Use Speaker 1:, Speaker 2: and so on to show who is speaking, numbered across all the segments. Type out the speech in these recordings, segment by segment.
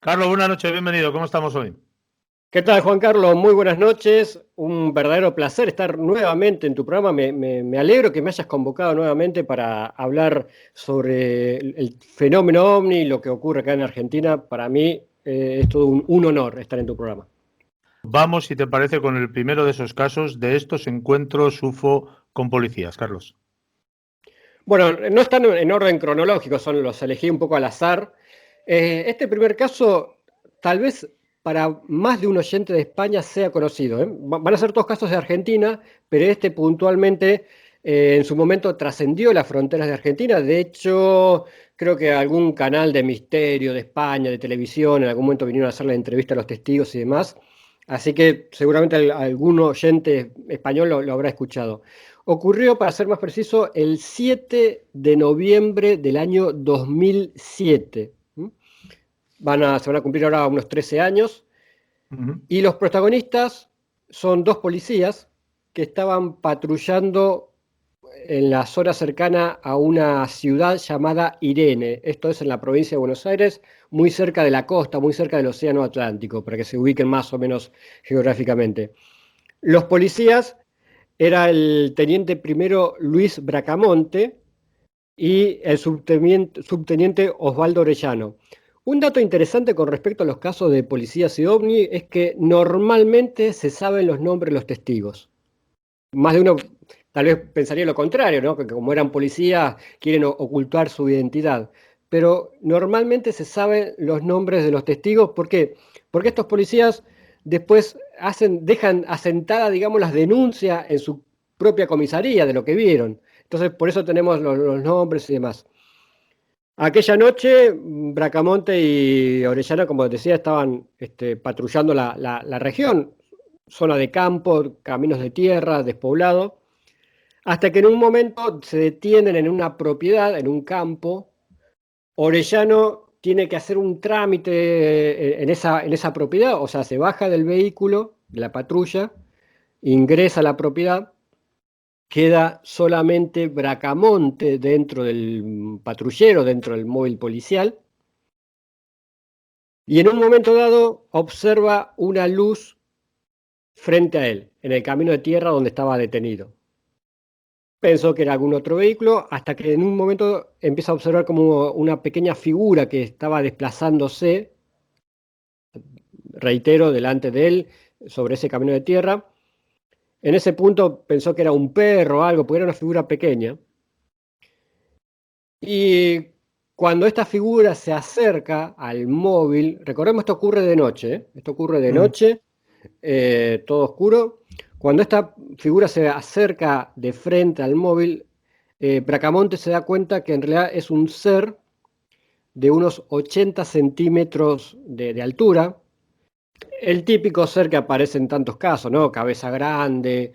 Speaker 1: Carlos, buenas noches, bienvenido. ¿Cómo estamos hoy?
Speaker 2: ¿Qué tal, Juan Carlos? Muy buenas noches. Un verdadero placer estar nuevamente en tu programa. Me alegro que me hayas convocado nuevamente para hablar sobre el fenómeno OVNI y lo que ocurre acá en Argentina. Para mí es todo un honor estar en tu programa.
Speaker 1: Vamos, si te parece, con el primero de esos casos de estos encuentros UFO con policías, Carlos.
Speaker 2: Bueno, no están en orden cronológico, los elegí un poco al azar. Este primer caso, tal vez para más de un oyente de España sea conocido, ¿eh? Van a ser todos casos de Argentina, pero este puntualmente en su momento trascendió las fronteras de Argentina. De hecho, creo que algún canal de misterio de España, de televisión, en algún momento vinieron a hacer la entrevista a los testigos y demás. Así que seguramente algún oyente español lo habrá escuchado. Ocurrió, para ser más preciso, el 7 de noviembre del año 2007. Se van a cumplir ahora unos 13 años. Y los protagonistas son dos policías que estaban patrullando en la zona cercana a una ciudad llamada Irene. Esto es en la provincia de Buenos Aires, muy cerca de la costa, muy cerca del Océano Atlántico, para que se ubiquen más o menos geográficamente. Los policías era el teniente primero Luis Bracamonte y el subteniente Osvaldo Orellano. Un dato interesante con respecto a los casos de policías y OVNI es que normalmente se saben los nombres de los testigos. Más de uno tal vez pensaría lo contrario, ¿no? Que como eran policías quieren ocultar su identidad. Pero normalmente se saben los nombres de los testigos. ¿Por qué? Porque estos policías después dejan asentada, digamos, las denuncias en su propia comisaría de lo que vieron. Entonces, por eso tenemos los nombres y demás. Aquella noche, Bracamonte y Orellana, como decía, estaban patrullando la región, zona de campo, caminos de tierra, despoblado, hasta que en un momento se detienen en una propiedad, en un campo. Orellano tiene que hacer un trámite en esa propiedad, o sea, se baja del vehículo, de la patrulla, ingresa a la propiedad. Queda solamente Bracamonte dentro del patrullero, dentro del móvil policial, y en un momento dado observa una luz frente a él, en el camino de tierra donde estaba detenido. Pensó que era algún otro vehículo, hasta que en un momento empieza a observar como una pequeña figura que estaba desplazándose, reitero, delante de él, sobre ese camino de tierra. En ese punto pensó que era un perro o algo, porque era una figura pequeña. Y cuando esta figura se acerca al móvil, recordemos, esto ocurre de noche, ¿eh? Esto ocurre de noche, todo oscuro. Cuando esta figura se acerca de frente al móvil, Bracamonte se da cuenta que en realidad es un ser de unos 80 centímetros de altura, el típico ser que aparece en tantos casos, ¿no? Cabeza grande,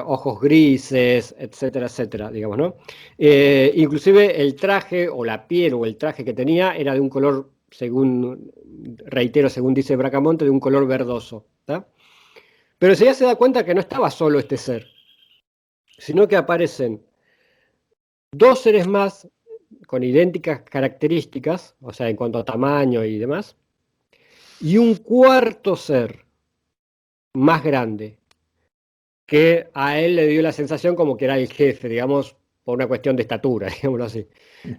Speaker 2: ojos grises, etcétera, etcétera, digamos, ¿no? Inclusive el traje o la piel o el traje que tenía era de un color, reitero, según dice Bracamonte, de un color verdoso, ¿tá? Pero ya se da cuenta que no estaba solo este ser, sino que aparecen dos seres más con idénticas características, o sea, en cuanto a tamaño y demás, y un cuarto ser más grande, que a él le dio la sensación como que era el jefe, digamos, por una cuestión de estatura, digámoslo así.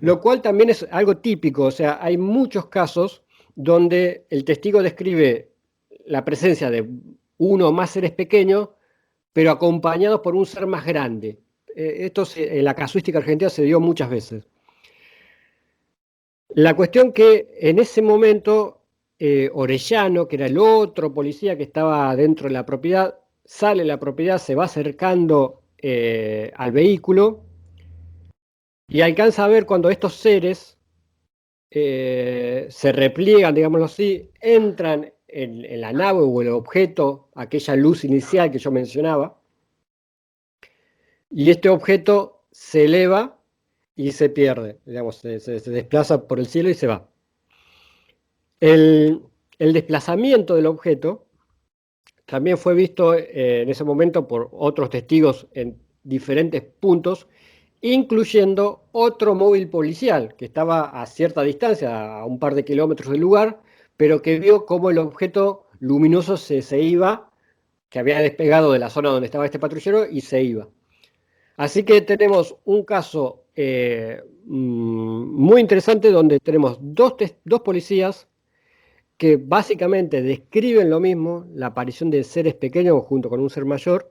Speaker 2: Lo cual también es algo típico, o sea, hay muchos casos donde el testigo describe la presencia de uno o más seres pequeños, pero acompañados por un ser más grande. En la casuística argentina se dio muchas veces. La cuestión que en ese momento Orellano, que era el otro policía que estaba dentro de la propiedad, sale de la propiedad, se va acercando al vehículo y alcanza a ver cuando estos seres se repliegan, digámoslo así, entran en la nave o el objeto, aquella luz inicial que yo mencionaba, y este objeto se eleva y se pierde, digamos, se desplaza por el cielo y se va. El, el desplazamiento del objeto también fue visto en ese momento por otros testigos en diferentes puntos, incluyendo otro móvil policial que estaba a cierta distancia, a un par de kilómetros del lugar, pero que vio cómo el objeto luminoso se iba, que había despegado de la zona donde estaba este patrullero y se iba. Así que tenemos un caso muy interesante donde tenemos dos policías que básicamente describen lo mismo, la aparición de seres pequeños junto con un ser mayor,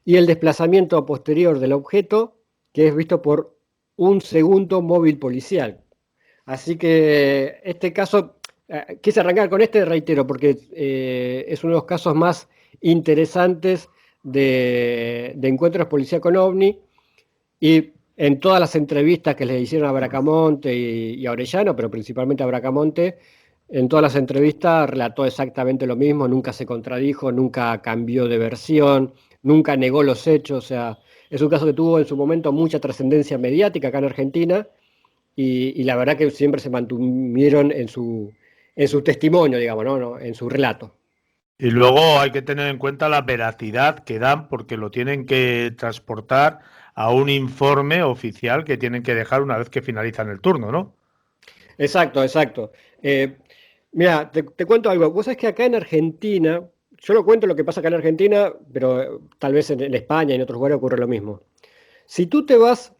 Speaker 2: y el desplazamiento posterior del objeto, que es visto por un segundo móvil policial. Así que este caso, quise arrancar con este, reitero, porque es uno de los casos más interesantes de encuentros policía con OVNI, y en todas las entrevistas que le hicieron a Bracamonte y a Orellano, pero principalmente a Bracamonte, en todas las entrevistas relató exactamente lo mismo, nunca se contradijo, nunca cambió de versión, nunca negó los hechos. O sea, es un caso que tuvo en su momento mucha trascendencia mediática acá en Argentina, y la verdad que siempre se mantuvieron en su testimonio, digamos, ¿no? En su relato.
Speaker 1: Y luego hay que tener en cuenta la veracidad que dan porque lo tienen que transportar a un informe oficial que tienen que dejar una vez que finalizan el turno, ¿no?
Speaker 2: Exacto, exacto. Mira, te cuento algo. Vos sabés que acá en Argentina, yo lo cuento lo que pasa acá en Argentina, pero tal vez en España y en otros lugares ocurre lo mismo. Si tú te vas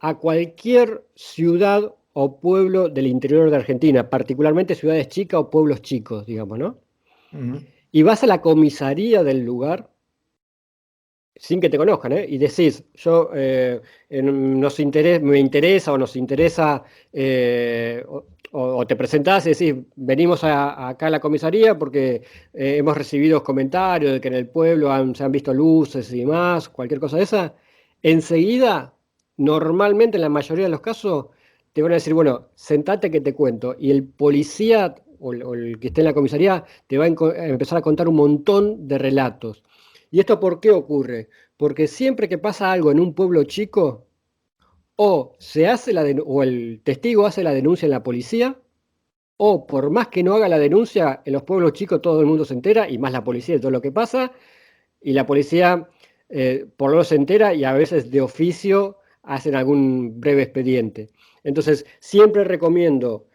Speaker 2: a cualquier ciudad o pueblo del interior de Argentina, particularmente ciudades chicas o pueblos chicos, digamos, ¿no?
Speaker 1: Ujú.
Speaker 2: Y vas a la comisaría del lugar, sin que te conozcan, ¿eh? Y decís, yo me interesa o nos interesa, o te presentás y decís, venimos acá a la comisaría porque hemos recibido comentarios de que en el pueblo se han visto luces y demás, cualquier cosa de esa, enseguida, normalmente en la mayoría de los casos, te van a decir, bueno, sentate que te cuento. Y el policía o el que esté en la comisaría te va a empezar a contar un montón de relatos. ¿Y esto por qué ocurre? Porque siempre que pasa algo en un pueblo chico, o o el testigo hace la denuncia en la policía, o por más que no haga la denuncia, en los pueblos chicos todo el mundo se entera, y más la policía de todo lo que pasa, y la policía por lo menos se entera y a veces de oficio hacen algún breve expediente. Entonces, siempre recomiendo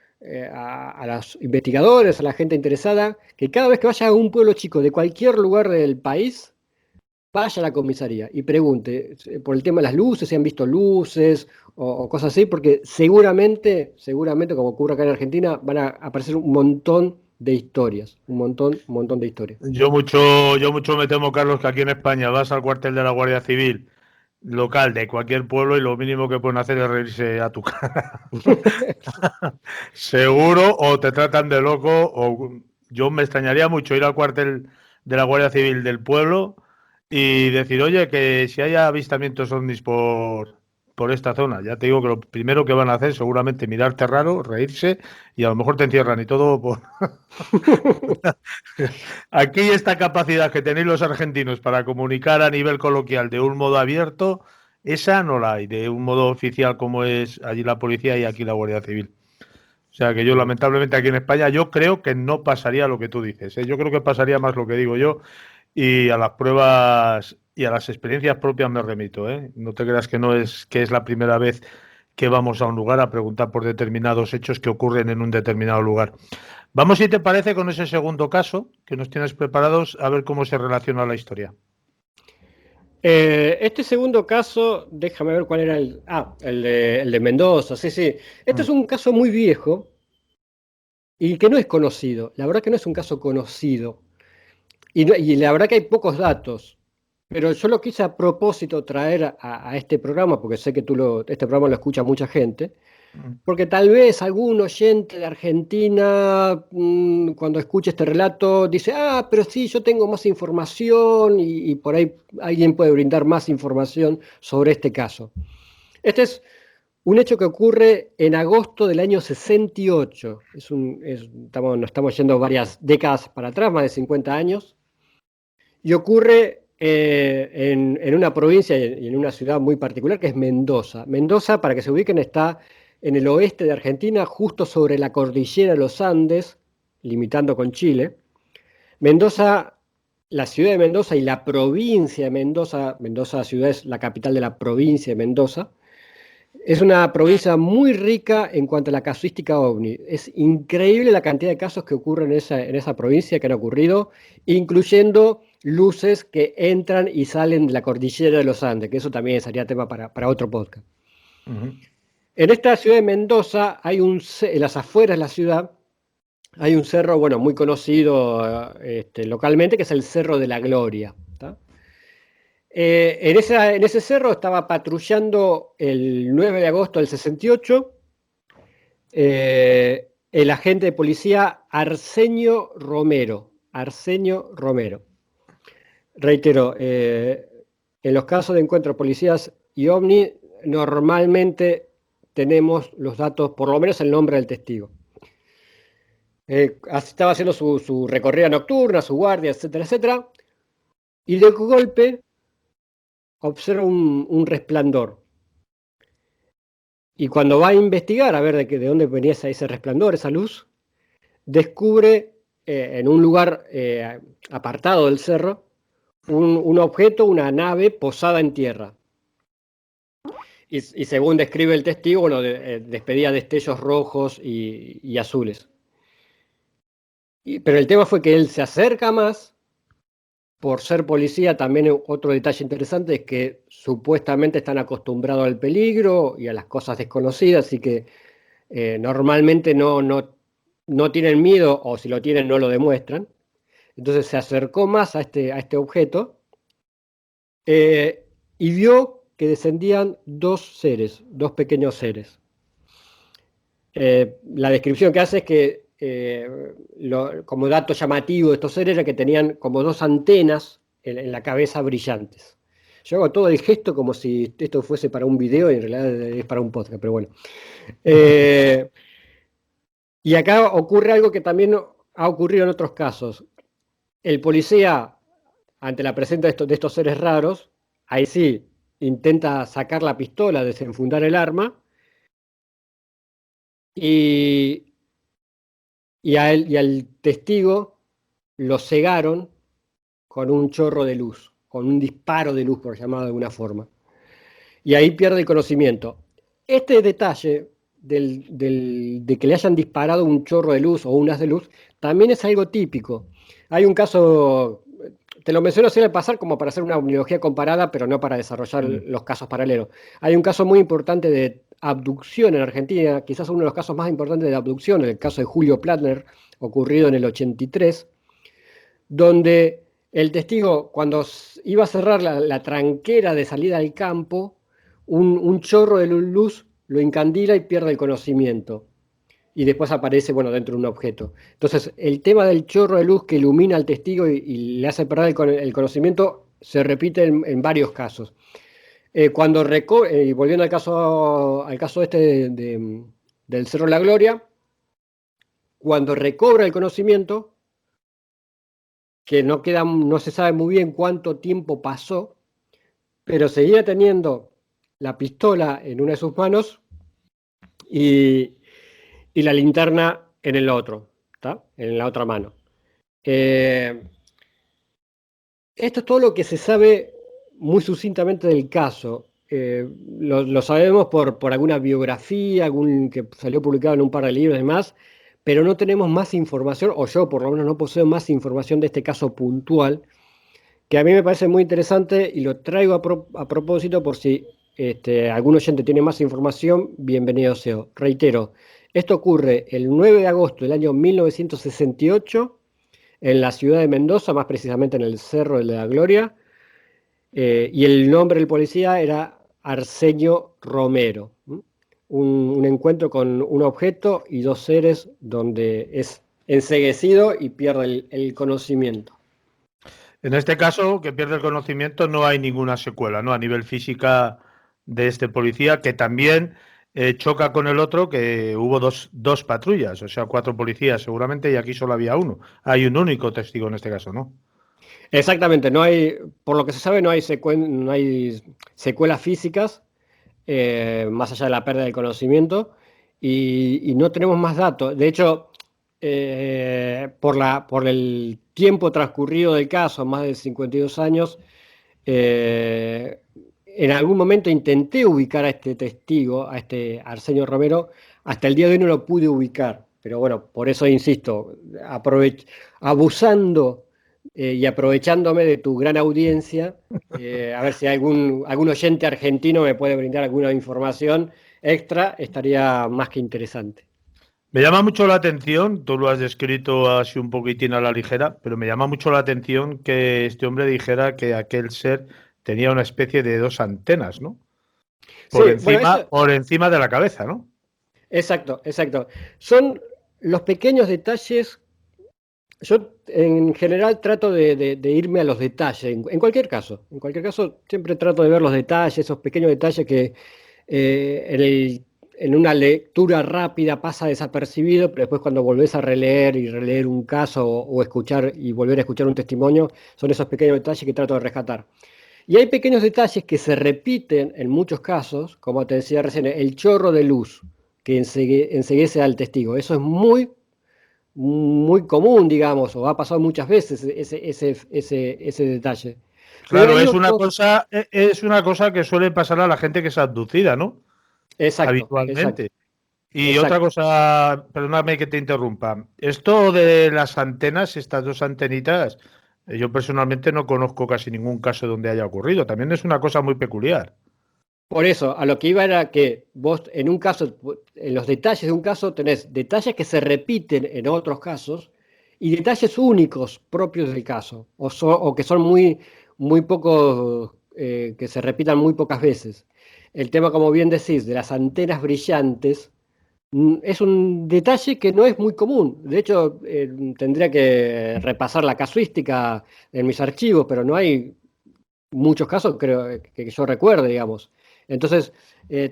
Speaker 2: a los investigadores, a la gente interesada, que cada vez que vaya a un pueblo chico de cualquier lugar del país, vaya a la comisaría y pregunte por el tema de las luces, si han visto luces o cosas así, porque seguramente, como ocurre acá en Argentina, van a aparecer un montón de historias, un montón de historias.
Speaker 1: Yo mucho me temo, Carlos, que aquí en España vas al cuartel de la Guardia Civil local de cualquier pueblo y lo mínimo que pueden hacer es reírse a tu cara. Seguro, o te tratan de loco, o yo me extrañaría mucho ir al cuartel de la Guardia Civil del pueblo y decir, oye, que si hay avistamientos ovnis por esta zona, ya te digo que lo primero que van a hacer seguramente mirarte raro, reírse y a lo mejor te encierran y todo por... Aquí esta capacidad que tenéis los argentinos para comunicar a nivel coloquial de un modo abierto, esa no la hay, de un modo oficial como es allí la policía y aquí la Guardia Civil. O sea que yo lamentablemente aquí en España yo creo que no pasaría lo que tú dices, ¿eh? Yo creo que pasaría más lo que digo yo y a las pruebas y a las experiencias propias me remito, ¿eh? No te creas que es la primera vez que vamos a un lugar a preguntar por determinados hechos que ocurren en un determinado lugar. Vamos, si te parece, con ese segundo caso que nos tienes preparados, a ver cómo se relaciona la historia.
Speaker 2: Este segundo caso, déjame ver cuál era el de Mendoza, sí, sí. Este es un caso muy viejo y que no es conocido. La verdad que no es un caso conocido. Y la verdad que hay pocos datos. Pero yo lo quise a propósito traer a este programa, porque sé que este programa lo escucha mucha gente, porque tal vez algún oyente de Argentina, cuando escuche este relato, dice, pero sí, yo tengo más información y por ahí alguien puede brindar más información sobre este caso. Este es un hecho que ocurre en agosto del año 68. Nos estamos yendo varias décadas para atrás, más de 50 años, y ocurre en una provincia y en una ciudad muy particular que es Mendoza. Mendoza, para que se ubiquen, está en el oeste de Argentina, justo sobre la cordillera de los Andes, limitando con Chile. Mendoza, la ciudad de Mendoza y la provincia de Mendoza, Mendoza ciudad es la capital de la provincia de Mendoza, Es una provincia muy rica en cuanto a la casuística ovni. Es increíble la cantidad de casos que ocurren en esa provincia, que han ocurrido, incluyendo luces que entran y salen de la cordillera de los Andes, que eso también sería tema para otro podcast. En esta ciudad de Mendoza, en las afueras de la ciudad, hay un cerro, bueno, muy conocido localmente, que es el Cerro de la Gloria. En ese cerro estaba patrullando el 9 de agosto del 68 el agente de policía Arsenio Romero. Arsenio Romero. Reitero, en los casos de encuentro de policías y ovni, normalmente tenemos los datos, por lo menos el nombre del testigo. Estaba haciendo su recorrida nocturna, su guardia, etcétera, etcétera, y de golpe observa un resplandor. Y cuando va a investigar a ver de dónde venía ese resplandor, esa luz, descubre en un lugar apartado del cerro un objeto, una nave posada en tierra. Y según describe el testigo, bueno, despedía destellos rojos y azules. Pero el tema fue que él se acerca más. Por ser policía, también otro detalle interesante es que supuestamente están acostumbrados al peligro y a las cosas desconocidas, así que normalmente no tienen miedo, o si lo tienen no lo demuestran. Entonces se acercó más a este objeto y vio que descendían dos pequeños seres. La descripción que hace es que, como dato llamativo de estos seres, era que tenían como dos antenas en la cabeza brillantes. Yo hago todo el gesto como si esto fuese para un video y en realidad es para un podcast, pero bueno. Y acá ocurre algo que también ha ocurrido en otros casos. El policía, ante la presencia de estos seres raros, ahí sí, intenta sacar la pistola, desenfundar el arma, y al testigo lo cegaron con un chorro de luz, con un disparo de luz, por llamarlo de alguna forma. Y ahí pierde el conocimiento. Este detalle de que le hayan disparado un chorro de luz o un haz de luz, también es algo típico. Hay un caso, te lo menciono así al pasar como para hacer una unilogía comparada, pero no para desarrollar los casos paralelos. Hay un caso muy importante de abducción en Argentina, quizás uno de los casos más importantes de abducción, el caso de Julio Plattner, ocurrido en el 83, donde el testigo, cuando iba a cerrar la tranquera de salida al campo, un chorro de luz lo incandila y pierde el conocimiento. Y después aparece, bueno, dentro de un objeto. Entonces, el tema del chorro de luz que ilumina al testigo y le hace perder el conocimiento se repite en varios casos. Y volviendo al caso este del Cerro de la Gloria, cuando recobra el conocimiento, que no se sabe muy bien cuánto tiempo pasó, pero seguía teniendo la pistola en una de sus manos y la linterna en el otro, ¿tá? En la otra mano. Esto es todo lo que se sabe muy sucintamente del caso. Lo sabemos por alguna biografía, que salió publicado en un par de libros y demás, pero no tenemos más información, o yo por lo menos no poseo más información de este caso puntual, que a mí me parece muy interesante y lo traigo a propósito por si algún oyente tiene más información, bienvenido sea. Reitero, esto ocurre el 9 de agosto del año 1968 en la ciudad de Mendoza, más precisamente en el Cerro de la Gloria, y el nombre del policía era Arsenio Romero. Un encuentro con un objeto y dos seres donde es enceguecido y pierde el conocimiento.
Speaker 1: En este caso, que pierde el conocimiento, no hay ninguna secuela, ¿no? A nivel física de este policía, que también choca con el otro, que hubo dos patrullas, o sea, 4 policías seguramente, y aquí solo había uno. Hay un único testigo en este caso, ¿no?
Speaker 2: Exactamente, por lo que se sabe, no hay secuelas físicas, más allá de la pérdida del conocimiento, y no tenemos más datos. De hecho, por el tiempo transcurrido del caso, más de 52 años, en algún momento intenté ubicar a este testigo, a este Arsenio Romero, hasta el día de hoy no lo pude ubicar. Pero bueno, por eso insisto, abusando y aprovechándome de tu gran audiencia, a ver si algún oyente argentino me puede brindar alguna información extra, estaría más que interesante.
Speaker 1: Me llama mucho la atención, tú lo has descrito así un poquitín a la ligera, pero me llama mucho la atención que este hombre dijera que aquel ser tenía una especie de dos antenas, ¿no?
Speaker 2: Sí, bueno, eso,
Speaker 1: Por encima de la cabeza, ¿no?
Speaker 2: exacto, exacto. Son los pequeños detalles. Yo en general trato de irme a los detalles, en cualquier caso. En cualquier caso, siempre trato de ver los detalles, esos pequeños detalles que en una lectura rápida pasa desapercibido, pero después cuando volvés a releer y releer un caso o escuchar y volver a escuchar un testimonio, son esos pequeños detalles que trato de rescatar. Y hay pequeños detalles que se repiten en muchos casos, como te decía recién, el chorro de luz que enseguece al testigo. Eso es muy común, digamos, o ha pasado muchas veces ese detalle. Pero
Speaker 1: Claro,
Speaker 2: hay otros,
Speaker 1: es una cosa que suele pasar a la gente que es abducida, ¿no?
Speaker 2: exacto, exacto,
Speaker 1: Habitualmente. Y otra
Speaker 2: exacto.
Speaker 1: cosa, perdóname que te interrumpa. Esto de las antenas, estas dos antenitas, yo personalmente no conozco casi ningún caso donde haya ocurrido. También es una cosa muy peculiar.
Speaker 2: Por eso, a lo que iba era que vos en un caso, en los detalles de un caso, tenés detalles que se repiten en otros casos y detalles únicos propios del caso, o que son muy pocos, que se repitan muy pocas veces. El tema, como bien decís, de las antenas brillantes, es un detalle que no es muy común. De hecho, tendría que repasar la casuística en mis archivos, pero no hay muchos casos, creo que yo recuerde, digamos. Entonces,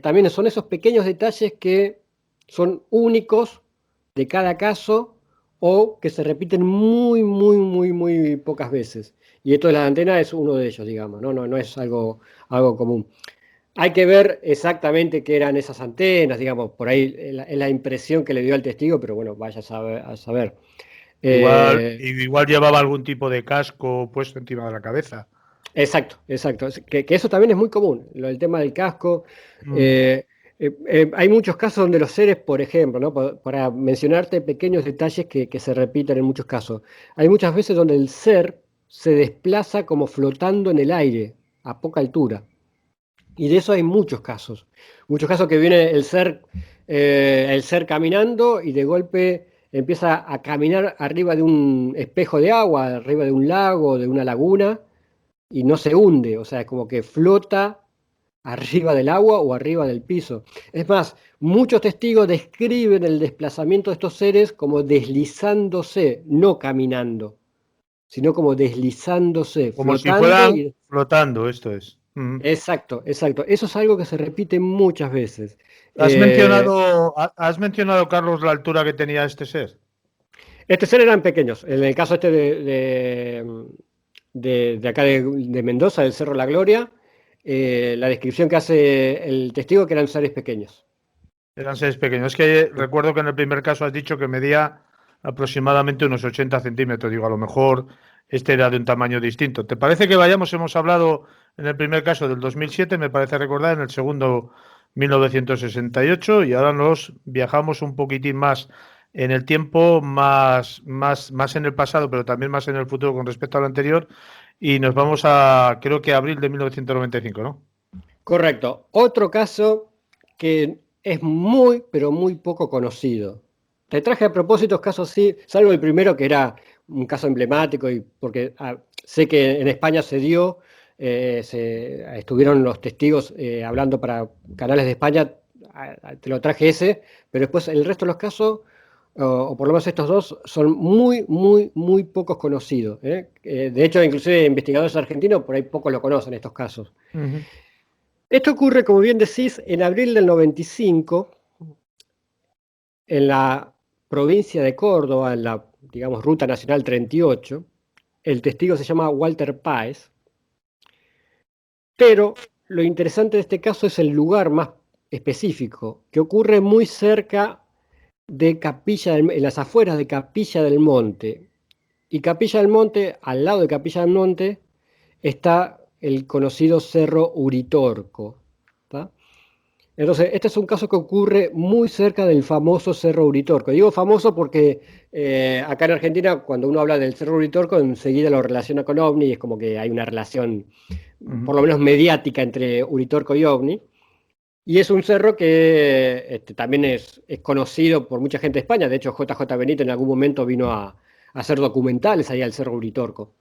Speaker 2: también son esos pequeños detalles que son únicos de cada caso o que se repiten muy pocas veces. Y esto de la antena es uno de ellos, digamos, no es algo común. Hay que ver exactamente qué eran esas antenas, digamos, por ahí es la impresión que le dio al testigo, pero bueno, vaya a saber. Eh,
Speaker 1: Igual llevaba algún tipo de casco puesto encima de la cabeza.
Speaker 2: Exacto, exacto. Que eso también es muy común, el tema del casco.
Speaker 1: Mm.
Speaker 2: eh, Hay muchos casos donde los seres, por ejemplo, ¿no? Para mencionarte pequeños detalles que se repiten en muchos casos. Hay muchas veces donde el ser se desplaza como flotando en el aire, a poca altura. Y de eso hay muchos casos. Muchos casos que viene el ser caminando y de golpe empieza a caminar arriba de un espejo de agua, arriba de un lago, de una laguna y no se hunde, o sea, es como que flota arriba del agua o arriba del piso. Es más, muchos testigos describen el desplazamiento de estos seres como deslizándose, no caminando, sino como deslizándose,
Speaker 1: Como si
Speaker 2: flotando
Speaker 1: fueran
Speaker 2: y...
Speaker 1: flotando, esto es. Mm.
Speaker 2: Exacto, exacto. Eso es algo que se repite muchas veces.
Speaker 1: Has mencionado, Carlos, la altura que tenía este ser.
Speaker 2: Estos seres eran pequeños. En el caso este de acá de Mendoza, del Cerro La Gloria, la descripción que hace el testigo que eran seres pequeños.
Speaker 1: Eran seres pequeños. Es que recuerdo que en el primer caso has dicho que medía aproximadamente unos 80 centímetros. Digo, a lo mejor este era de un tamaño distinto. ¿Te parece que vayamos? Hemos hablado en el primer caso del 2007, me parece recordar, en el segundo 1968, y ahora nos viajamos un poquitín más en el tiempo, más en el pasado, pero también más en el futuro con respecto a lo anterior, y nos vamos a, creo que abril de 1995, ¿no?
Speaker 2: Correcto. Otro caso que es muy, pero muy poco conocido. Te traje a propósito casos sí, salvo el primero que era un caso emblemático y porque sé que en España se dio, estuvieron los testigos hablando para canales de España, te lo traje ese, pero después el resto de los casos, o por lo menos estos dos, son muy pocos conocidos. De hecho, inclusive investigadores argentinos por ahí pocos lo conocen estos casos.
Speaker 1: Ujú.
Speaker 2: Esto ocurre, como bien decís, en abril del 95, en la provincia de Córdoba, en la, digamos, Ruta Nacional 38. El testigo se llama Walter Páez, pero lo interesante de este caso es el lugar más específico, que ocurre muy cerca de en las afueras de Capilla del Monte. Y Capilla del Monte, al lado de Capilla del Monte, está el conocido Cerro Uritorco. ¿Tá? Entonces, este es un caso que ocurre muy cerca del famoso Cerro Uritorco. Digo famoso porque acá en Argentina, cuando uno habla del Cerro Uritorco, enseguida lo relaciona con OVNI, y es como que hay una relación, por lo menos mediática, entre Uritorco y OVNI. Y es un cerro que también es conocido por mucha gente de España. De hecho, JJ Benito en algún momento vino a hacer documentales ahí al Cerro Uritorco.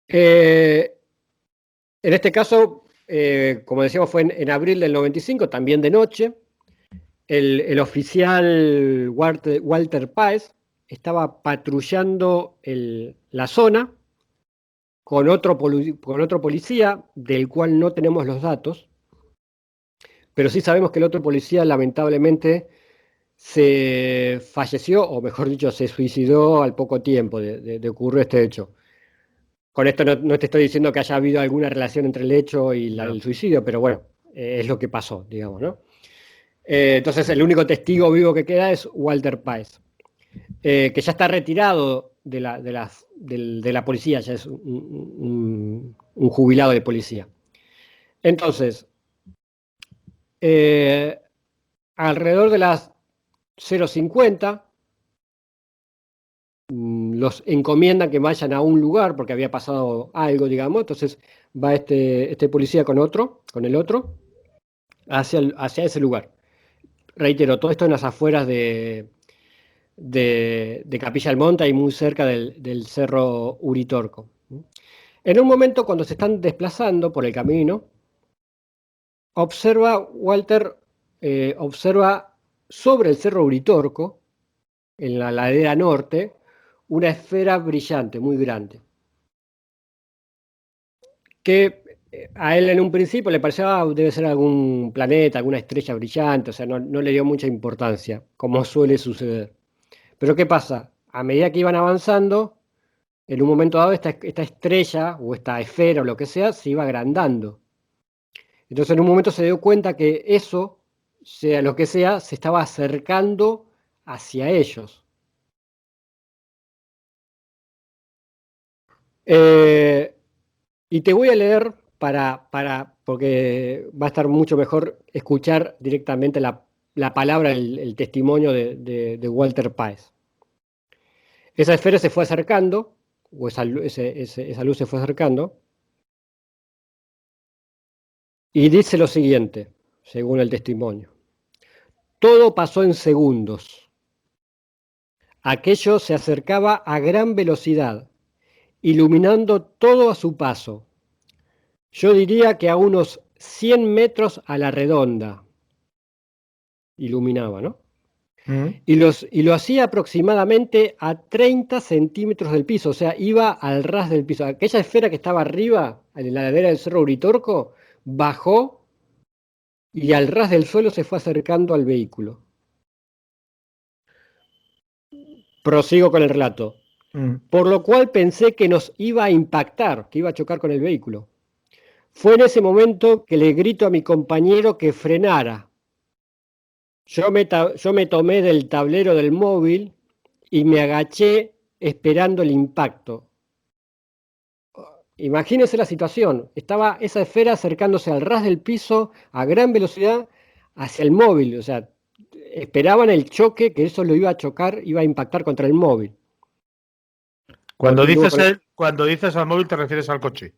Speaker 2: En este caso, como decíamos, fue en abril del 95, también de noche. El oficial Walter Páez estaba patrullando la zona con otro policía, del cual no tenemos los datos, pero sí sabemos que el otro policía lamentablemente se falleció, o mejor dicho, se suicidó al poco tiempo de ocurrir este hecho. Con esto no te estoy diciendo que haya habido alguna relación entre el hecho y el suicidio, pero bueno, es lo que pasó, digamos, ¿no? Entonces el único testigo vivo que queda es Walter Páez, que ya está retirado de la policía, ya es un jubilado de policía. Entonces, alrededor de las 0:50, los encomiendan que vayan a un lugar porque había pasado algo, digamos. Entonces va este policía con el otro, hacia ese lugar. Reitero, todo esto en las afueras de Capilla del Monte y muy cerca del Cerro Uritorco. En un momento, cuando se están desplazando por el camino, Walter observa sobre el Cerro Uritorco, en la ladera norte, una esfera brillante, muy grande, que a él en un principio le parecía debe ser algún planeta, alguna estrella brillante, o sea, no le dio mucha importancia, como suele suceder. Pero ¿qué pasa? A medida que iban avanzando, en un momento dado esta estrella o esta esfera o lo que sea se iba agrandando. Entonces en un momento se dio cuenta que eso, sea lo que sea, se estaba acercando hacia ellos. Y te voy a leer porque va a estar mucho mejor escuchar directamente la palabra, el testimonio de Walter Páez. Esa esfera se fue acercando, o esa luz se fue acercando, y dice lo siguiente, según el testimonio. Todo pasó en segundos. Aquello se acercaba a gran velocidad, iluminando todo a su paso. Yo diría que a unos 100 metros a la redonda. Iluminaba, ¿no? Y lo hacía aproximadamente a 30 centímetros del piso, o sea, iba al ras del piso. Aquella esfera que estaba arriba, en la ladera del Cerro Uritorco, bajó y al ras del suelo se fue acercando al vehículo. Prosigo con el relato. Por lo cual pensé que nos iba a impactar, que iba a chocar con el vehículo. Fue en ese momento que le grito a mi compañero que frenara. Yo me tomé del tablero del móvil y me agaché esperando el impacto. Imagínense la situación. Estaba esa esfera acercándose al ras del piso a gran velocidad hacia el móvil. O sea, esperaban el choque, que eso lo iba a chocar, iba a impactar contra el móvil.
Speaker 1: Cuando dices al móvil te refieres al coche.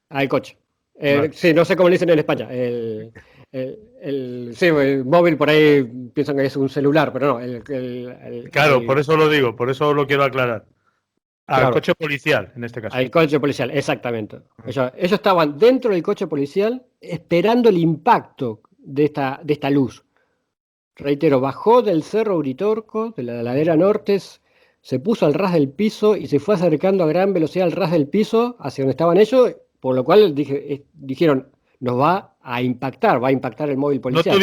Speaker 2: Al coche. Vale. Sí, no sé cómo le dicen en España. El móvil por ahí piensan que es un celular, pero no.
Speaker 1: Claro, por eso lo digo, por eso lo quiero aclarar. Al coche policial, en este caso.
Speaker 2: Al coche policial, exactamente. Ellos estaban dentro del coche policial esperando el impacto de esta luz. Reitero, bajó del Cerro Uritorco, de la ladera norte, se puso al ras del piso y se fue acercando a gran velocidad al ras del piso hacia donde estaban ellos, por lo cual dijeron, nos va a impactar el móvil policial.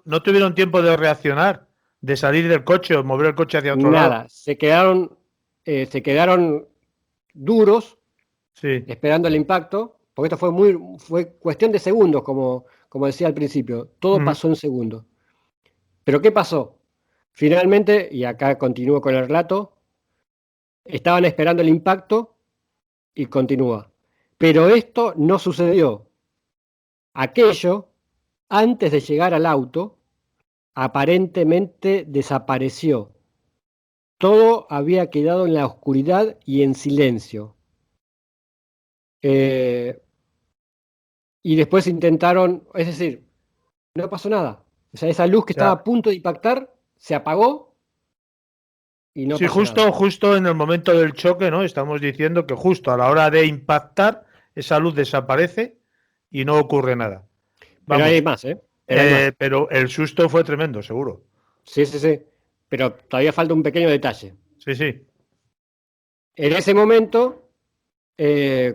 Speaker 1: ¿No tuvieron tiempo de reaccionar, de salir del coche o mover el coche hacia otro lado?
Speaker 2: Nada, se quedaron duros, sí, esperando el impacto, porque esto fue cuestión de segundos, como decía al principio, todo pasó en segundos. ¿Pero qué pasó? Finalmente, y acá continúo con el relato, estaban esperando el impacto y continúa. Pero esto no sucedió. Aquello, antes de llegar al auto, aparentemente desapareció. Todo había quedado en la oscuridad y en silencio. Y después intentaron, es decir, no pasó nada. O sea, esa luz que
Speaker 1: O
Speaker 2: estaba
Speaker 1: sea,
Speaker 2: a punto de impactar se apagó y no
Speaker 1: sí,
Speaker 2: pasó nada.
Speaker 1: justo en el momento del choque, ¿no? Estamos diciendo que justo a la hora de impactar, esa luz desaparece y no ocurre nada.
Speaker 2: Pero hay
Speaker 1: Vamos,
Speaker 2: más, ¿eh? Pero hay más.
Speaker 1: pero el susto fue tremendo, seguro.
Speaker 2: Sí, sí, sí. Pero todavía falta un pequeño detalle.
Speaker 1: Sí, sí.
Speaker 2: En ese momento,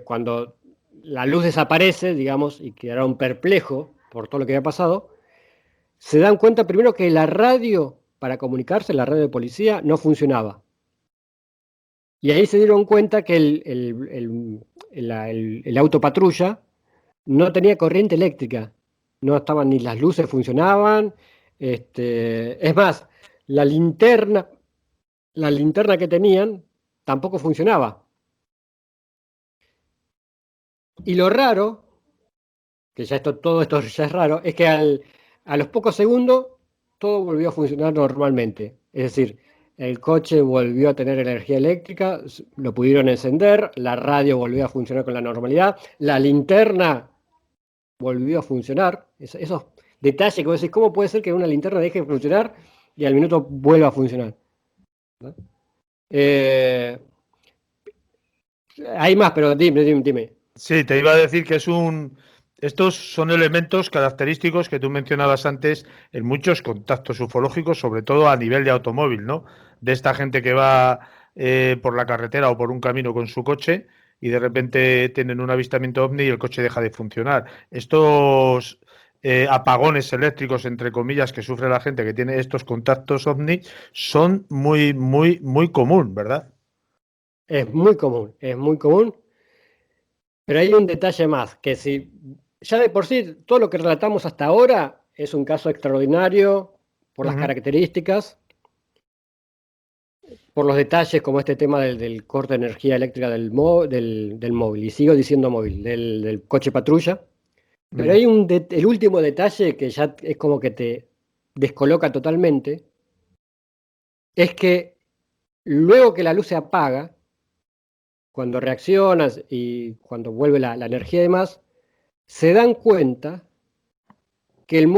Speaker 2: cuando la luz desaparece, digamos, y quedaron perplejos por todo lo que había pasado, se dan cuenta primero que la radio, para comunicarse, la radio de policía, no funcionaba. Y ahí se dieron cuenta que el auto patrulla no tenía corriente eléctrica. No estaban ni las luces funcionaban. Es más, la linterna, la linterna que tenían tampoco funcionaba. Y lo raro, que ya todo esto ya es raro, es que a los pocos segundos todo volvió a funcionar normalmente. Es decir, el coche volvió a tener energía eléctrica, lo pudieron encender, la radio volvió a funcionar con la normalidad, la linterna volvió a funcionar. Esos detalles que vos decís, ¿cómo puede ser que una linterna deje de funcionar y al minuto vuelva a funcionar? ¿No? Hay más, pero dime.
Speaker 1: Sí, te iba a decir que estos son elementos característicos que tú mencionabas antes en muchos contactos ufológicos, sobre todo a nivel de automóvil, ¿no? De esta gente que va por la carretera o por un camino con su coche y de repente tienen un avistamiento ovni y el coche deja de funcionar. Estos apagones eléctricos, entre comillas, que sufre la gente que tiene estos contactos ovni son muy común, ¿verdad?
Speaker 2: Es muy común, pero hay un detalle más, que si ya de por sí todo lo que relatamos hasta ahora es un caso extraordinario por las características, por los detalles como este tema del corte de energía eléctrica del móvil, y sigo diciendo móvil, del coche patrulla. Pero hay el último detalle que ya es como que te descoloca totalmente, es que luego que la luz se apaga, cuando reaccionas y cuando vuelve la energía y demás, se dan cuenta que el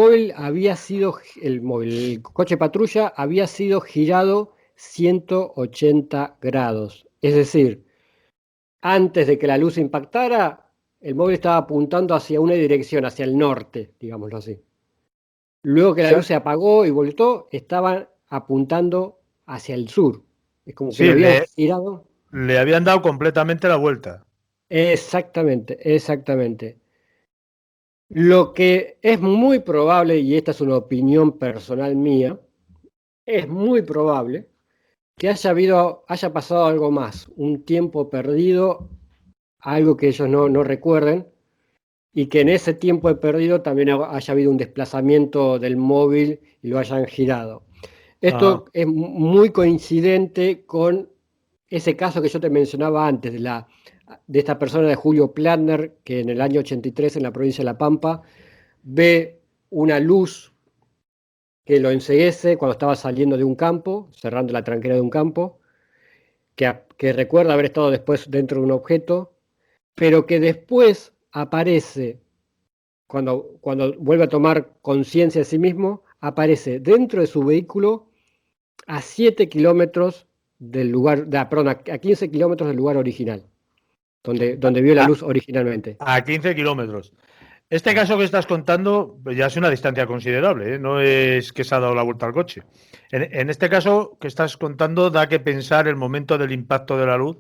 Speaker 2: coche patrulla había sido girado 180 grados. Es decir, antes de que la luz impactara, el móvil estaba apuntando hacia una dirección, hacia el norte, digámoslo así. Luego que la luz se apagó y volvió, estaban apuntando hacia el sur. Es como que lo
Speaker 1: Sí,
Speaker 2: habían girado.
Speaker 1: le habían dado completamente la vuelta.
Speaker 2: Exactamente. Lo que es muy probable, y esta es una opinión personal mía, es muy probable que haya pasado algo más, un tiempo perdido, algo que ellos no recuerden, y que en ese tiempo perdido también haya habido un desplazamiento del móvil y lo hayan girado.
Speaker 1: Ajá.
Speaker 2: Esto es muy coincidente con ese caso que yo te mencionaba antes, de esta persona de Julio Platner, que en el año 83 en la provincia de La Pampa ve una luz que lo enceguece cuando estaba saliendo de un campo, cerrando la tranquera de un campo, que recuerda haber estado después dentro de un objeto, pero que después aparece, cuando vuelve a tomar conciencia de sí mismo, aparece dentro de su vehículo a 7 kilómetros del lugar, perdón, a 15 kilómetros del lugar original, donde vio la
Speaker 1: A,
Speaker 2: luz originalmente.
Speaker 1: a 15 kilómetros. Este caso que estás contando pues ya es una distancia considerable, ¿eh? No es que se ha dado la vuelta al coche. En este caso que estás contando da que pensar el momento del impacto de la luz,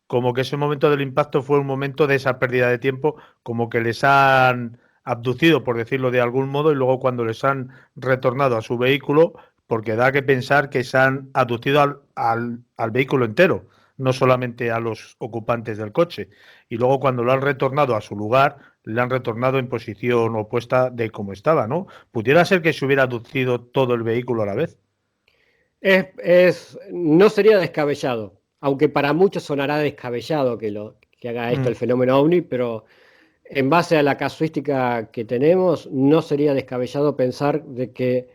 Speaker 1: como que ese momento del impacto fue un momento de esa pérdida de tiempo, como que les han abducido, por decirlo de algún modo, y luego cuando les han retornado a su vehículo, porque da que pensar que se han abducido al vehículo entero, no solamente a los ocupantes del coche. Y luego cuando lo han retornado a su lugar, le han retornado en posición opuesta de como estaba, ¿no? Pudiera ser que se hubiera abducido todo el vehículo a la vez.
Speaker 2: No sería descabellado, aunque para muchos sonará descabellado que haga esto el fenómeno ovni, pero en base a la casuística que tenemos, no sería descabellado pensar de que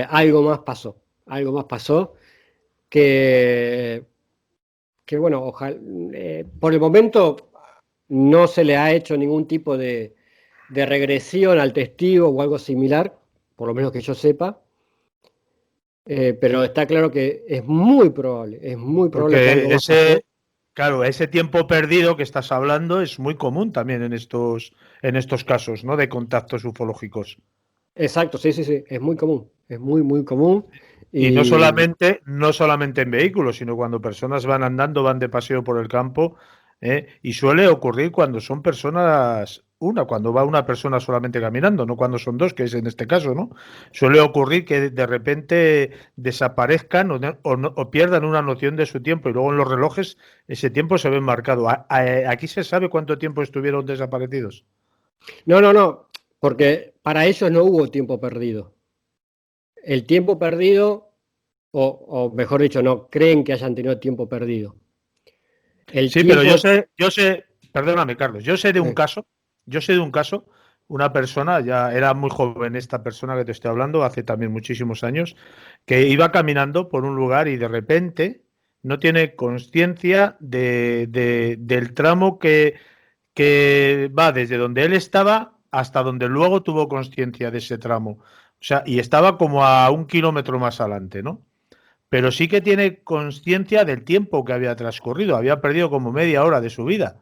Speaker 2: algo más pasó, que, que bueno, ojalá, por el momento no se le ha hecho ningún tipo de regresión al testigo o algo similar, por lo menos que yo sepa, pero está claro que es muy probable que algo
Speaker 1: Porque
Speaker 2: más pasó.
Speaker 1: claro, ese tiempo perdido que estás hablando es muy común también en estos casos, ¿no? De contactos ufológicos.
Speaker 2: Exacto, sí, sí, sí, es muy común, es muy, muy común.
Speaker 1: Y
Speaker 2: Y
Speaker 1: no solamente en vehículos, sino cuando personas van andando, van de paseo por el campo, ¿eh? Y suele ocurrir cuando son personas, cuando va una persona solamente caminando, no cuando son dos, que es en este caso, ¿no? Suele ocurrir que de repente desaparezcan o pierdan una noción de su tiempo y luego en los relojes ese tiempo se ve marcado. Aquí se sabe cuánto tiempo estuvieron desaparecidos.
Speaker 2: no, no, no, porque para ellos no hubo tiempo perdido. El tiempo perdido, o mejor dicho, no creen que hayan tenido tiempo perdido. El
Speaker 1: Sí, pero
Speaker 2: tiempo,
Speaker 1: perdóname, Carlos,
Speaker 2: eh,
Speaker 1: yo sé de un caso, una persona, ya era muy joven esta persona que te estoy hablando, hace también muchísimos años, que iba caminando por un lugar y de repente no tiene conciencia del tramo que va desde donde él estaba hasta donde luego tuvo conciencia de ese tramo. O sea, y estaba como a 1 kilómetro más adelante, ¿no? Pero sí que tiene conciencia del tiempo que había transcurrido. Había perdido como media hora de su vida.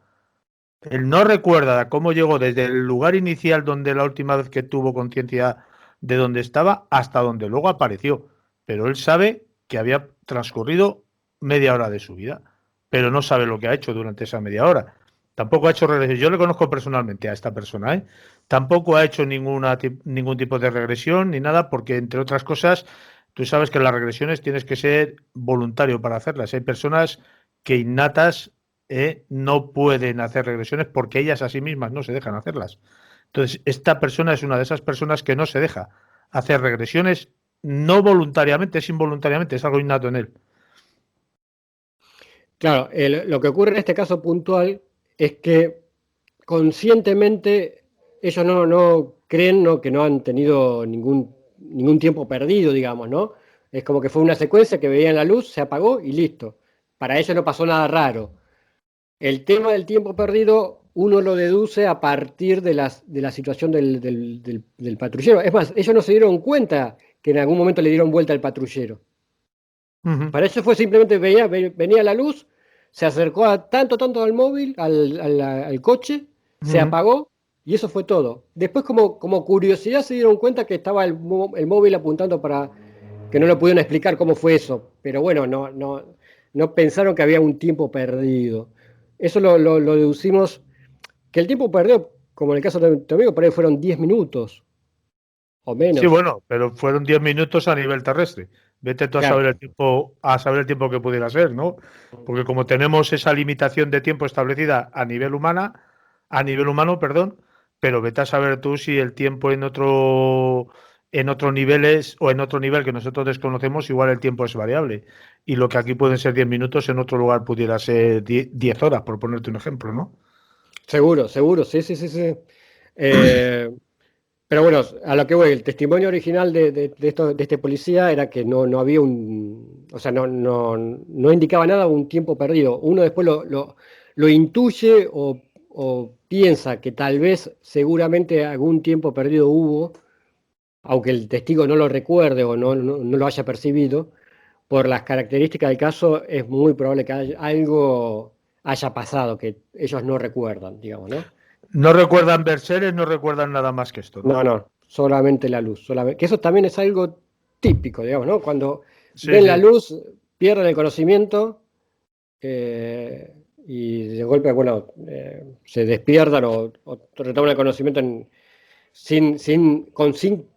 Speaker 1: Él no recuerda cómo llegó desde el lugar inicial donde la última vez que tuvo conciencia de dónde estaba hasta donde luego apareció. Pero él sabe que había transcurrido media hora de su vida, pero no sabe lo que ha hecho durante esa media hora. Tampoco ha hecho regresión. Yo le conozco personalmente a esta persona, ¿eh? Tampoco ha hecho ningún tipo de regresión ni nada, porque entre otras cosas, tú sabes que las regresiones tienes que ser voluntario para hacerlas. Hay personas que innatas no pueden hacer regresiones porque ellas a sí mismas no se dejan hacerlas. Entonces, esta persona es una de esas personas que no se deja hacer regresiones no voluntariamente, es involuntariamente, es algo innato en él.
Speaker 2: claro, lo que ocurre en este caso puntual es que conscientemente ellos no creen, ¿no?, que no han tenido ningún tiempo perdido, digamos, ¿no? Es como que fue una secuencia que veían la luz, se apagó y listo. Para ellos no pasó nada raro. El tema del tiempo perdido uno lo deduce a partir de la situación del patrullero. Es más, ellos no se dieron cuenta que en algún momento le dieron vuelta al patrullero.
Speaker 1: Uh -huh.
Speaker 2: Para eso fue simplemente venía la luz, se acercó a tanto al móvil, al coche,
Speaker 1: Uh
Speaker 2: se
Speaker 1: -huh.
Speaker 2: apagó y eso fue todo. Después como curiosidad se dieron cuenta que estaba el móvil apuntando para que no lo pudieron explicar cómo fue eso. Pero bueno, no pensaron que había un tiempo perdido. Eso lo deducimos, que el tiempo perdido, como en el caso de tu amigo, por ahí fueron 10 minutos o
Speaker 1: Sí,
Speaker 2: menos.
Speaker 1: bueno, pero fueron 10 minutos a nivel terrestre. Vete tú
Speaker 2: Claro,
Speaker 1: a saber el tiempo que pudiera ser, ¿no? Porque como tenemos esa limitación de tiempo establecida a nivel humano, perdón, pero vete a saber tú si el tiempo en otro niveles o en otro nivel que nosotros desconocemos, igual el tiempo es variable. Y lo que aquí pueden ser 10 minutos, en otro lugar pudiera ser 10 horas, por ponerte un ejemplo, ¿no?
Speaker 2: seguro, sí, sí, sí, sí. Eh, Pero bueno, a lo que voy, el testimonio original de este policía era que no había o sea, no indicaba nada un tiempo perdido. Uno después lo intuye o piensa que tal vez seguramente algún tiempo perdido hubo, aunque el testigo no lo recuerde o no lo haya percibido. Por las características del caso es muy probable que algo haya pasado que ellos no recuerdan, digamos, ¿no?
Speaker 1: No recuerdan ver seres, no recuerdan nada más que esto, ¿no?
Speaker 2: No, solamente la luz. Que eso también es algo típico, digamos, ¿no? Cuando
Speaker 1: Sí,
Speaker 2: ven la
Speaker 1: sí.
Speaker 2: luz, pierden el conocimiento y de golpe, bueno, se despiertan o retoman el conocimiento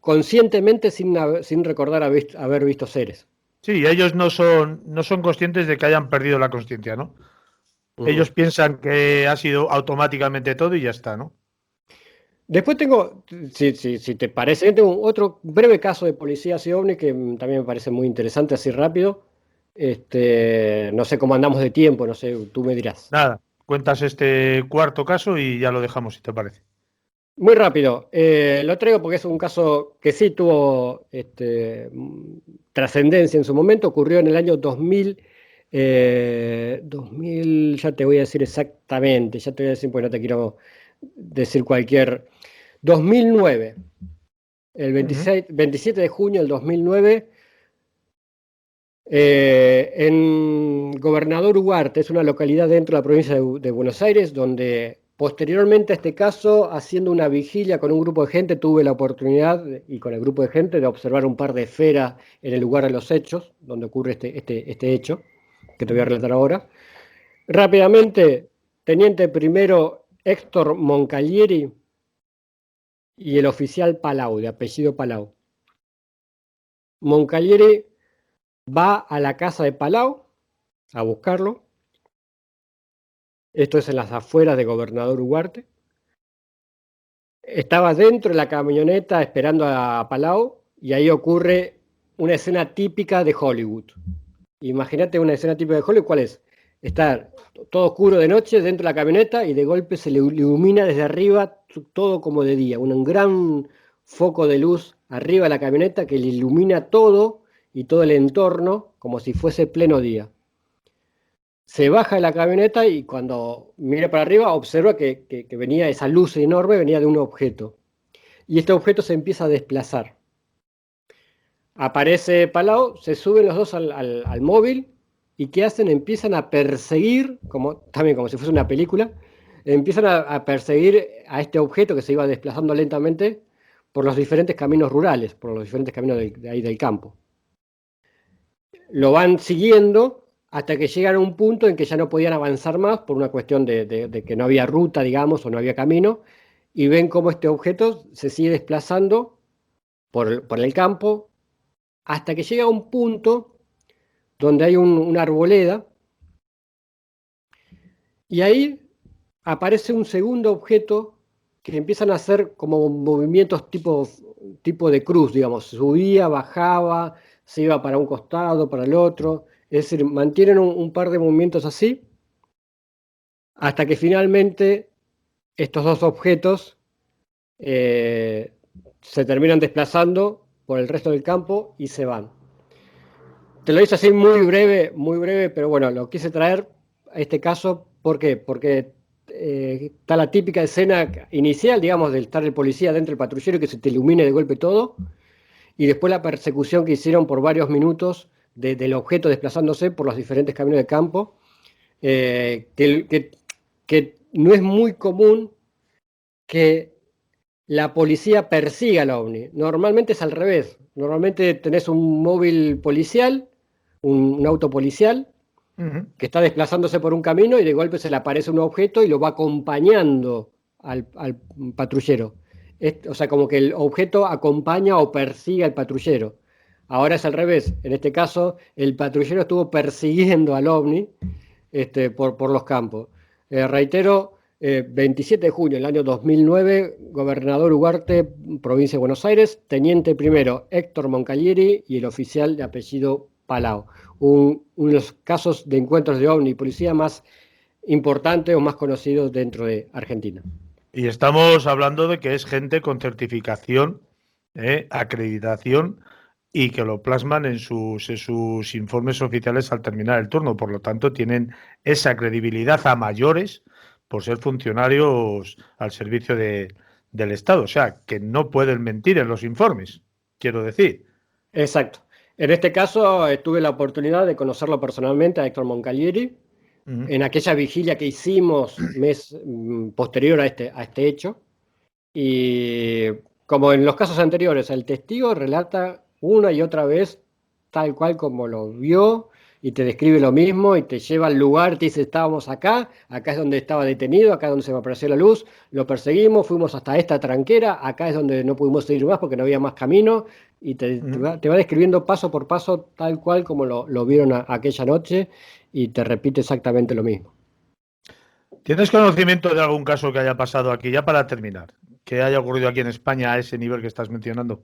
Speaker 2: conscientemente sin recordar haber visto seres.
Speaker 1: Sí, ellos no son conscientes de que hayan perdido la conciencia, ¿no?
Speaker 2: Ujú.
Speaker 1: Ellos piensan que ha sido automáticamente todo y ya está, ¿no?
Speaker 2: Después tengo, si te parece, tengo otro breve caso de policías y ovnis que también me parece muy interesante, así rápido. No sé cómo andamos de tiempo, no sé, tú me dirás.
Speaker 1: Nada. cuentas este cuarto caso y ya lo dejamos, si te parece.
Speaker 2: Muy rápido, lo traigo porque es un caso que sí tuvo trascendencia en su momento, ocurrió en el año 2000, 2000, ya te voy a decir exactamente, ya te voy a decir porque no te quiero decir cualquier, 2009, el 27 de junio del 2009, en Gobernador Ugarte, es una localidad dentro de la provincia de Buenos Aires, donde posteriormente a este caso, haciendo una vigilia con un grupo de gente, tuve la oportunidad, y con el grupo de gente, de observar un par de esferas en el lugar de los hechos, donde ocurre este hecho, que te voy a relatar ahora. Rápidamente, Teniente Primero Héctor Moncalieri y el oficial Palau, de apellido Palau. Moncalieri va a la casa de Palau a buscarlo. Esto es en las afueras de Gobernador Ugarte. Estaba dentro de la camioneta esperando a Palau y ahí ocurre una escena típica de Hollywood. Imagínate una escena típica de Hollywood, ¿cuál es? Está todo oscuro de noche dentro de la camioneta y de golpe se le ilumina desde arriba todo como de día, un gran foco de luz arriba de la camioneta que le ilumina todo y todo el entorno como si fuese pleno día. Se baja de la camioneta y cuando mira para arriba observa que venía esa luz enorme, venía de un objeto. Y este objeto se empieza a desplazar. Aparece Palau, se suben los dos al móvil y ¿qué hacen? Empiezan a perseguir, también como si fuese una película, empiezan a perseguir a este objeto que se iba desplazando lentamente por los diferentes caminos rurales, por los diferentes caminos de ahí del campo. Lo van siguiendo hasta que llegan a un punto en que ya no podían avanzar más por una cuestión de que no había ruta, digamos, o no había camino, y ven cómo este objeto se sigue desplazando por el campo hasta que llega a un punto donde hay una arboleda, y ahí aparece un segundo objeto que empiezan a hacer como movimientos tipo de cruz, digamos, subía, bajaba, se iba para un costado, para el otro. Es decir, mantienen un par de movimientos así, hasta que finalmente estos dos objetos se terminan desplazando por el resto del campo y se van. Te lo hice así muy breve, pero bueno, lo quise traer a este caso. ¿Por qué? Porque está la típica escena inicial, digamos, de estar el policía dentro del patrullero y que se te ilumine de golpe todo, y después la persecución que hicieron por varios minutos del objeto desplazándose por los diferentes caminos de campo, que no es muy común que la policía persiga al ovni. Normalmente es al revés. Normalmente tenés un móvil policial, un auto policial, que está desplazándose por un camino y de golpe se le aparece un objeto y lo va acompañando al patrullero. O sea, como que el objeto acompaña o persigue al patrullero. Ahora es al revés. En este caso, el patrullero estuvo persiguiendo al ovni por los campos. Reitero, 27 de junio del año 2009, Gobernador Ugarte, provincia de Buenos Aires, Teniente Primero Héctor Moncalieri y el oficial de apellido Palau. Uno de los casos de encuentros de ovni y policía más importantes o más conocidos dentro de Argentina.
Speaker 1: Y estamos hablando de que es gente con certificación, acreditación, y que lo plasman en sus informes oficiales al terminar el turno. Por lo tanto, tienen esa credibilidad a mayores por ser funcionarios al servicio del Estado. O sea, que no pueden mentir en los informes, quiero decir.
Speaker 2: Exacto. En este caso, tuve la oportunidad de conocerlo personalmente a Héctor Moncalieri en aquella vigilia que hicimos mes posterior a este hecho. Y como en los casos anteriores, el testigo relata una y otra vez tal cual como lo vio y te describe lo mismo y te lleva al lugar, te dice estábamos acá es donde estaba detenido, acá es donde se me apareció la luz, lo perseguimos, fuimos hasta esta tranquera, acá es donde no pudimos seguir más porque no había más camino y te va describiendo paso por paso tal cual como lo vieron aquella noche y te repite exactamente lo mismo.
Speaker 1: ¿Tienes conocimiento de algún caso que haya pasado aquí, ya para terminar, que haya ocurrido aquí en España a ese nivel que estás mencionando?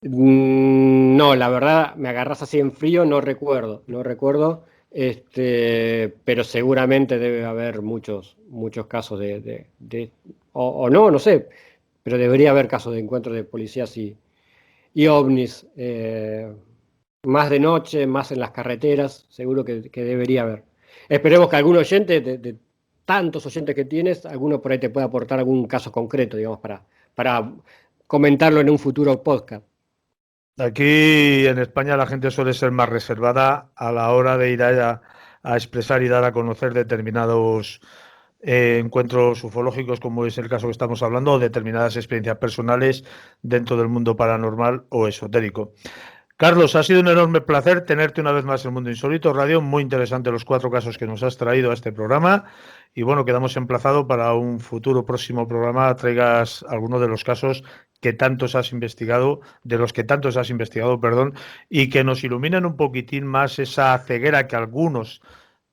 Speaker 2: No, la verdad, me agarras así en frío, no recuerdo. Pero seguramente debe haber muchos casos no sé, pero debería haber casos de encuentros de policías y ovnis, más de noche, más en las carreteras, seguro que debería haber. Esperemos que algún oyente, de tantos oyentes que tienes, alguno por ahí te pueda aportar algún caso concreto, digamos, para comentarlo en un futuro podcast.
Speaker 1: Aquí en España la gente suele ser más reservada a la hora de ir a expresar y dar a conocer determinados encuentros ufológicos, como es el caso que estamos hablando, o determinadas experiencias personales dentro del mundo paranormal o esotérico. Carlos, ha sido un enorme placer tenerte una vez más en Mundo Insólito Radio. Muy interesante los 4 casos que nos has traído a este programa. Y bueno, quedamos emplazados para un futuro próximo programa. Traigas alguno de los casos que tantos has investigado, y que nos iluminen un poquitín más esa ceguera que algunos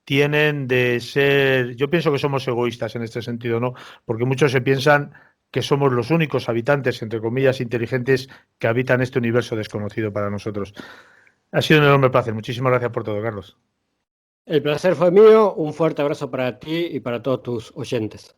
Speaker 1: tienen de ser. Yo pienso que somos egoístas en este sentido, ¿no? Porque muchos se piensan que somos los únicos habitantes, entre comillas, inteligentes que habitan este universo desconocido para nosotros. Ha sido un enorme placer. Muchísimas gracias por todo, Carlos.
Speaker 2: El placer fue mío. Un fuerte abrazo para ti y para todos tus oyentes.